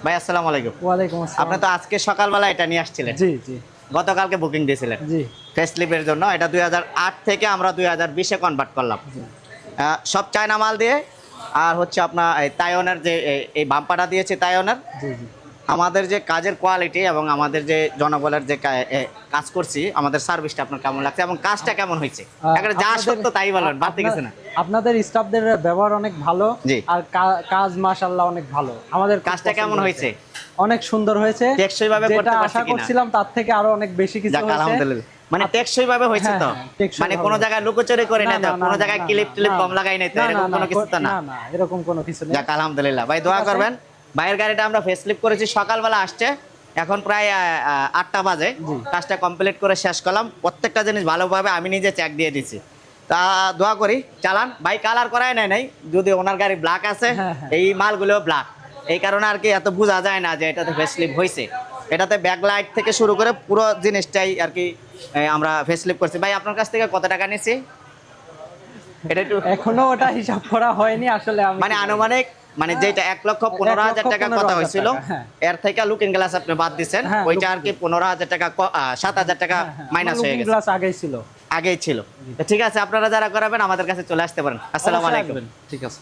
ভাই আসসালামু আলাইকুম। ওয়ালাইকুম আসসালাম। আপনি তো আজকে সকালবেলা এটা নিয়ে আসছিলেন, জি জি গতকালকে বুকিং দিয়েছিলেন জি ফেসলিপের জন্য। এটা 2008 থেকে আমরা 2020-এ কনভার্ট করলাম। জি সব চায়না মাল দিয়ে। আর হচ্ছে আপনার এই তাইওয়ানের যে এই বাম্পারটা দিয়েছে তাইওয়ানের। জি জি আমাদের যে কাজের কোয়ালিটি এবং আমাদের যে জনবলের যে কাজ করছি, আমাদের সার্ভিসটা আপনার কেমন লাগছে এবং কাজটা কেমন হয়েছে? একেবারে যা সত্য তাই বলবেন, বাড়তে কিছু না। আপনাদের স্টাফদের ব্যবহার অনেক ভালো। জি। আর কাজ মাশাআল্লাহ অনেক ভালো। আমাদের খুব কাজটা পছন্দ কেমন হয়েছে? অনেক সুন্দর হয়েছে। টেকসই ভাবে করতে যেটা পারছি আশা কিনা? করছিলাম তার থেকে আরো অনেক বেশি কিছু যাক হয়েছে। আলহামদুলিল্লাহ। মানে টেকসই ভাবে হয়েছে হ্যাঁ, তো? হ্যাঁ, টেকসই মানে ভাবে কোনো জায়গায় লুকোচুরি করে না, নাই তো? না, কোনো না, জায়গায় না, ক্লিপ টিলিপ না, কম লাগাই নাই তো? না, এরকম না, কোনো কিছু তো না? না না এরকম কোনো কিছু নেই। যাক আলহামদুলিল্লাহ। ভাই দোয়া ঠিক আছে। করবেন। ভাইয়ের গাড়িটা আমরা ফেসলিপ করেছি, সকালবেলা আসছে। এখন প্রায় 8টা বাজে। জি। কাজটা কমপ্লিট করে শেষ করলাম। প্রত্যেকটা জিনিস ভালোভাবে আমি নিজে চেক দিয়ে দিছি। তা দোয়া করি চালান। ভাই কালার করাই নাই, যদি ওনার গাড়ি ব্ল্যাক আছে, হ্যাঁ, হ্যাঁ। এই মালগুলো ব্ল্যাক। এই কারণে আর কি এত বোঝা যায় না যে এটাতে ফেসলিপ হয়েছে। এটাতে ব্যাকলাইট থেকে শুরু করে পুরো জিনিসটাই আর কি আমরা ফেসলিপ করছি। ভাই আপনার কাছ থেকে কত টাকা নিছি? এটা একটু এখনো ওটা হিসাব করা হয়নি আসলে। আমি মানে আনুমানিক, মানে যেটা 1,15,000 টাকা কথা 1,15,000 হয়েছিল, টাকা, হ্যাঁ। এর থেকে লুকিং গ্লাস আপনি বাদ দিচ্ছেন, হ্যাঁ, ওইটা আর কি 15,000 টাকা 7,000 টাকা মাইনাস হয়ে গেছে। গ্লাস আগেই ছিল। আগেই ছিল। তো ঠিক আছে, আপনারা যারা করাবেন আমাদের কাছে চলে আসতে পারেন। আসসালামু অবশ্যই আলাইকুম। আসবেন। ঠিক আছে।